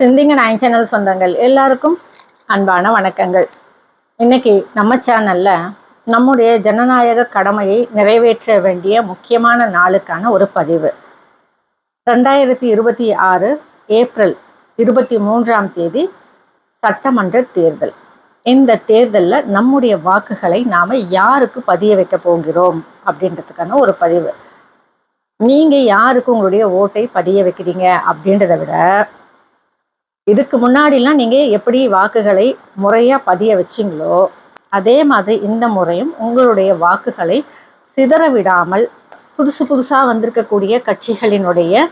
சிந்திங்க nine channel சொந்தங்கள் எல்லாருக்கும் அன்பான வணக்கங்கள். இன்னைக்கு நம்ம சேனல்ல நம்முடைய ஜனநாயக கடமையை நிறைவேற்ற வேண்டிய முக்கியமான நாளுக்கான ஒரு பதிவு. 2026 ஏப்ரல் 23 சட்டமன்ற தேர்தல். இந்த தேர்தலில் நம்முடைய வாக்குகளை நாம யாருக்கு பதிய வைக்க போகிறோம் அப்படின்றதுக்கான ஒரு பதிவு. நீங்க யாருக்கு உங்களுடைய ஓட்டை பதிய வைக்கிறீங்க அப்படின்றத விட, இதுக்கு முன்னாடிலாம் நீங்கள் எப்படி வாக்குகளை முறையாக பதிய வச்சிங்களோ அதே மாதிரி இந்த முறையும் உங்களுடைய வாக்குகளை சிதற விடாமல் புதுசாக வந்திருக்கக்கூடிய கட்சிகளினுடைய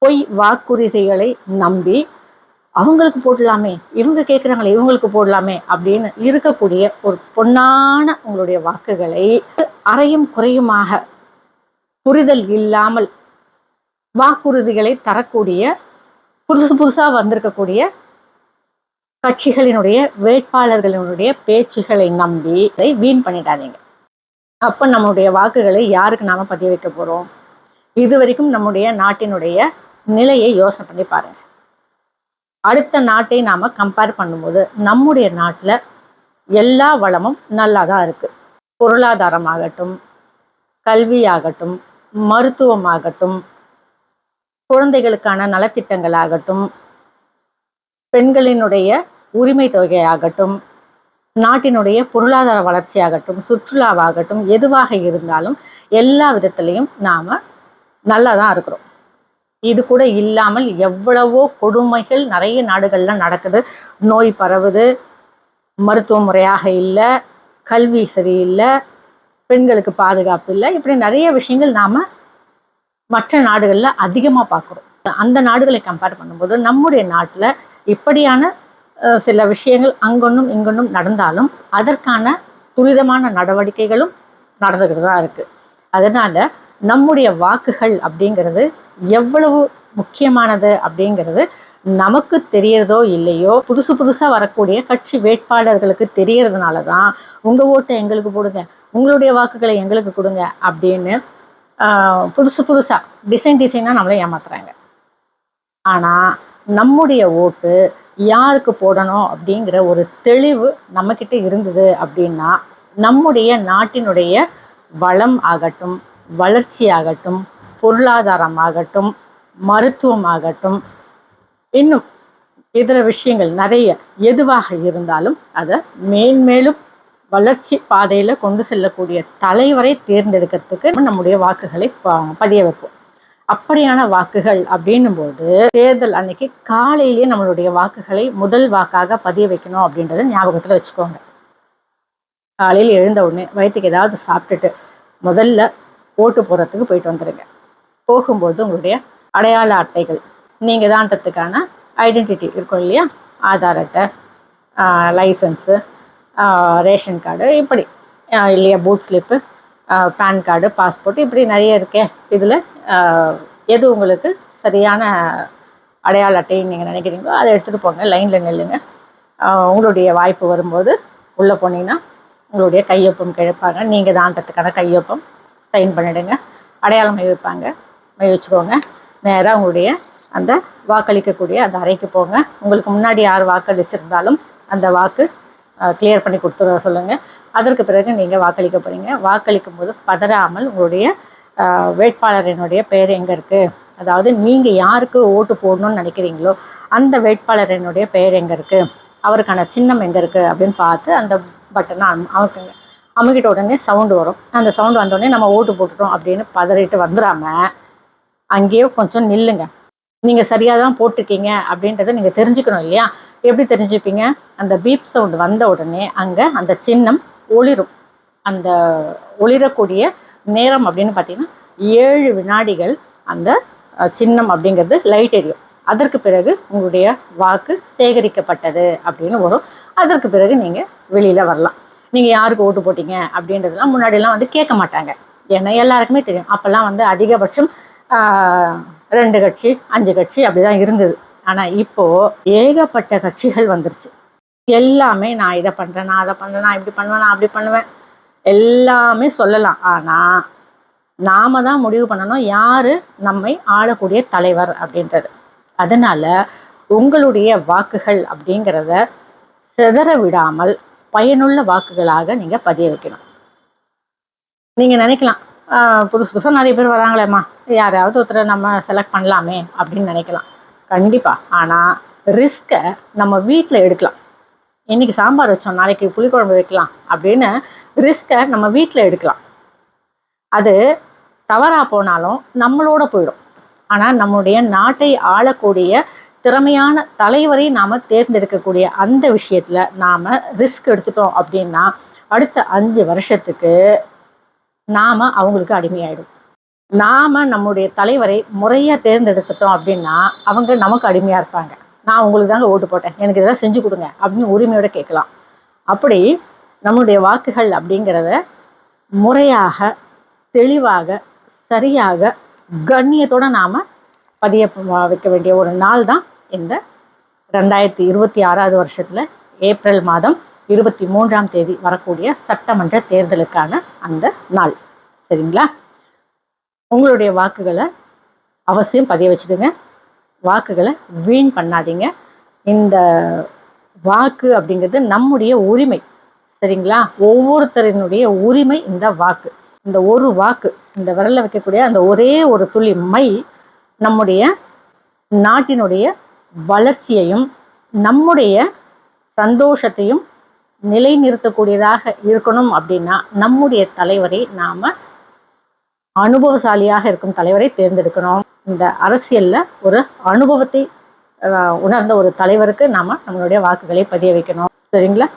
பொய் வாக்குறுதிகளை நம்பி அவங்களுக்கு போடலாமே, இவங்க கேட்குறாங்களே இவங்களுக்கு போடலாமே அப்படின்னு இருக்கக்கூடிய ஒரு பொன்னான உங்களுடைய வாக்குகளை அறையும் குறையுமாக புரிதல் இல்லாமல் வாக்குறுதிகளை தரக்கூடிய புதுசாக வந்திருக்கக்கூடிய கட்சிகளினுடைய வேட்பாளர்களினுடைய பேச்சுகளை நம்பி அதை வீண் பண்ணிடாதீங்க. அப்போ நம்முடைய வாக்குகளை யாருக்கு நாம பதிய வைக்க போறோம்? இது வரைக்கும் நம்முடைய நாட்டினுடைய நிலையை யோசனை பண்ணி பாருங்க. அடுத்த நாட்டை நாம கம்பேர் பண்ணும்போது நம்முடைய நாட்டில் எல்லா வளமும் நல்லா தான் இருக்கு. பொருளாதாரமாகட்டும், கல்வியாகட்டும், மருத்துவமாகட்டும், குழந்தைகளுக்கான நலத்திட்டங்களாகட்டும், பெண்களினுடைய உரிமை தொகையாகட்டும், நாட்டினுடைய பொருளாதார வளர்ச்சியாகட்டும், சுற்றுலாவாகட்டும், எதுவாக இருந்தாலும் எல்லா விதத்திலையும் நாம நல்லா தான் இருக்கிறோம். இது கூட இல்லாமல் எவ்வளவோ கொடுமைகள் நிறைய நாடுகள்ல நடக்குது. நோய் பரவுது, மருத்துவ முறையாக இல்லை, கல்வி சரியில்லை, பெண்களுக்கு பாதுகாப்பு இல்லை, இப்படி நிறைய விஷயங்கள் நாம மற்ற நாடுகளில் அதிகமாக பார்க்குறோம். அந்த நாடுகளை கம்பேர் பண்ணும்போது நம்முடைய நாட்டில் இப்படியான சில விஷயங்கள் அங்கொன்னும் இங்கொன்னும் நடந்தாலும் அதற்கான துரிதமான நடவடிக்கைகளும் நடந்துக்கிட்டு தான் இருக்குது. அதனால் நம்முடைய வாக்குகள் அப்படிங்கிறது எவ்வளவு முக்கியமானது அப்படிங்கிறது நமக்கு தெரியறதோ இல்லையோ, புதுசாக வரக்கூடிய கட்சி வேட்பாளர்களுக்கு தெரியறதுனால தான் உங்கள் ஓட்டை எங்களுக்கு போடுங்க, உங்களுடைய வாக்குகளை எங்களுக்கு கொடுங்க அப்படின்னு புதுசாக டிசைனாக நம்மளை ஏமாத்துறாங்க. ஆனால் நம்முடைய ஓட்டு யாருக்கு போடணும் அப்படிங்கிற ஒரு தெளிவு நம்மக்கிட்ட இருந்தது அப்படின்னா நம்முடைய நாட்டினுடைய வளம் ஆகட்டும், வளர்ச்சி ஆகட்டும், பொருளாதாரமாகட்டும், மருத்துவமாகட்டும், இன்னும் இதர விஷயங்கள் நிறைய எதுவாக இருந்தாலும் அதை மேன்மேலும் வளர்ச்சி பாதையில் கொண்டு செல்லக்கூடிய தலைவரை தேர்ந்தெடுக்கிறதுக்கு நம்முடைய வாக்குகளை பதிய வைப்போம். அப்படியான வாக்குகள் அப்படின்னும் போது தேர்தல் அன்னைக்கு காலையிலேயே நம்மளுடைய வாக்குகளை முதல் வாக்காக பதிய வைக்கணும் அப்படின்றத ஞாபகத்தில் வச்சுக்கோங்க. காலையில் எழுந்த உடனே வயிற்றுக்கு ஏதாவது சாப்பிட்டுட்டு முதல்ல ஓட்டு போடுறதுக்கு போயிட்டு வந்துடுங்க. போகும்போது உங்களுடைய அடையாள அட்டைகள், நீங்கள் தான்றதுக்கான ஐடென்டிட்டி இருக்கும் இல்லையா, ஆதார் அட்டை, லைசன்ஸு, ரேஷன் கார்டு, இப்படி இல்லையா booth slip, PAN card, passport, இப்படி நிறைய இருக்கே. இதில் எது உங்களுக்கு சரியான அடையாள அட்டைன்னு நீங்கள் நினைக்கிறீங்களோ அதை எடுத்துகிட்டு போங்க. லைனில் நில்லுங்க. உங்களுடைய வாய்ப்பு வரும்போது உள்ளே போனீங்கன்னா உங்களுடைய கையொப்பம் கேட்பாங்க. நீங்கள் தான்றதுக்கான கையொப்பம் சைன் பண்ணிவிடுங்க. அடையாளம் மை வைப்பாங்க, மை வச்சுக்கோங்க. நேராக உங்களுடைய அந்த வாக்களிக்கக்கூடிய அந்த அறைக்கு போங்க. உங்களுக்கு முன்னாடி யார் வாக்களிச்சிருந்தாலும் அந்த வாக்கு கிளியர் பண்ணி கொடுத்துட சொல்லுங்கள். அதற்கு பிறகு நீங்கள் வாக்களிக்க போகிறீங்க. வாக்களிக்கும் போது பதறாமல் உங்களுடைய வேட்பாளரினுடைய பெயர் எங்கே இருக்குது, அதாவது நீங்கள் யாருக்கு ஓட்டு போடணும்னு நினைக்கிறீங்களோ அந்த வேட்பாளரினுடைய பெயர் எங்கே இருக்குது, அவருக்கான சின்னம் எங்கே இருக்குது அப்படின்னு பார்த்து அந்த பட்டனை அமுக்குங்க. அமுக்கிட்ட உடனே சவுண்டு வரும். அந்த சவுண்டு வந்தோடனே நம்ம ஓட்டு போட்டுட்டோம் அப்படின்னு பதறிட்டு வந்துடாமல் அங்கேயே கொஞ்சம் நில்லுங்க. நீங்கள் சரியாக தான் போட்டிருக்கீங்க அப்படின்றத நீங்கள் தெரிஞ்சுக்கணும் இல்லையா? எப்படி தெரிஞ்சுப்பீங்க? அந்த பீப் சவுண்டு வந்த உடனே அங்கே அந்த சின்னம் ஒளிரும். அந்த ஒளிரக்கூடிய நேரம் அப்படின்னு பார்த்தீங்கன்னா 7 வினாடிகள் அந்த சின்னம் அப்படிங்கிறது லைட் எரியும். அதற்கு பிறகு உங்களுடைய வாக்கு சேகரிக்கப்பட்டது அப்படின்னு வரும். அதற்கு பிறகு நீங்கள் வெளியில் வரலாம். நீங்கள் யாருக்கு ஓட்டு போட்டீங்க அப்படின்றதுலாம் முன்னாடியெல்லாம் வந்து கேட்க மாட்டாங்க. ஏன்னா எல்லாருக்குமே தெரியும். அப்போல்லாம் வந்து அதிகபட்சம் 2 கட்சி 5 கட்சி அப்படிதான் இருந்தது. ஆனால் இப்போது ஏகப்பட்ட கட்சிகள் வந்துருச்சு. எல்லாமே நான் இதை பண்ணுறேன், நான் அதை பண்ணுறேன், நான் இப்படி பண்ணுவேன், நான் அப்படி பண்ணுவேன், எல்லாமே சொல்லலாம். ஆனால் நாம தான் முடிவு பண்ணணும் யார் நம்மை ஆளக்கூடிய தலைவர் அப்படின்றது. அதனால் உங்களுடைய வாக்குகள் அப்படிங்கிறத சிதற விடாமல் பயனுள்ள வாக்குகளாக நீங்க பதிய வைக்கணும். நீங்க நினைக்கலாம், புதுசு புதுசாக நிறைய பேர் வராங்களேம்மா, யாரையாவது ஒருத்தரை நம்ம செலக்ட் பண்ணலாமே அப்படின்னு நினைக்கலாம். கண்டிப்பா. ஆனா ரிஸ்கை நம்ம வீட்டில் எடுக்கலாம். இன்னைக்கு சாம்பார் வச்சோம், நாளைக்கு புளிக்குழம்பு வைக்கலாம் அப்படின்னு ரிஸ்கை நம்ம வீட்டில் எடுக்கலாம். அது தவறா போனாலும் நம்மளோட போயிடும். ஆனா நம்முடைய நாட்டை ஆளக்கூடிய திறமையான தலைவரை நாம தேர்ந்தெடுக்கக்கூடிய அந்த விஷயத்துல நாம ரிஸ்க் எடுத்துட்டோம் அப்படின்னா அடுத்த 5 வருஷத்துக்கு நாம அவங்களுக்கு அடிமையாயிடும். நாம நம்முடைய தலைவரை முறையா தேர்ந்தெடுத்துட்டோம் அப்படின்னா அவங்க நமக்கு அடிமையா இருப்பாங்க. நான் உங்களுக்கு தாங்க ஓட்டு போட்டேன், எனக்கு இதெல்லாம் செஞ்சு கொடுங்க அப்படின்னு உரிமையோட கேட்கலாம். அப்படி நம்முடைய வாக்குகள் அப்படிங்கிறத முறையாக, தெளிவாக, சரியாக, கண்ணியத்தோட நாம பதிய வைக்க வேண்டிய ஒரு நாள் தான் இந்த 2026 வருஷத்துல ஏப்ரல் மாதம் 23ஆம் தேதி வரக்கூடிய சட்டமன்ற தேர்தலுக்கான அந்த நாள். சரிங்களா? உங்களுடைய வாக்குகளை அவசியம் பதிய வச்சுடுங்க. வாக்குகளை வீண் பண்ணாதீங்க. இந்த வாக்கு அப்படிங்கிறது நம்முடைய உரிமை. சரிங்களா? ஒவ்வொருத்தரினுடைய உரிமை இந்த வாக்கு. இந்த ஒரு வாக்கு, இந்த விரல்ல வைக்கக்கூடிய அந்த ஒரே ஒரு துளி மை நம்முடைய நாட்டினுடைய வளர்ச்சியையும் நம்முடைய சந்தோஷத்தையும் நிலைநிறுத்தக்கூடியதாக இருக்கணும். அப்படின்னா நம்முடைய தலைவரை நாம அனுபவசாலியாக இருக்கும் தலைவரை தேர்ந்தெடுக்கணும். இந்த அரசியல்ல ஒரு அனுபவத்தை உணர்ந்த ஒரு தலைவருக்கு நாம நம்மளுடைய வாக்குகளை பதிய வைக்கணும். சரிங்களா?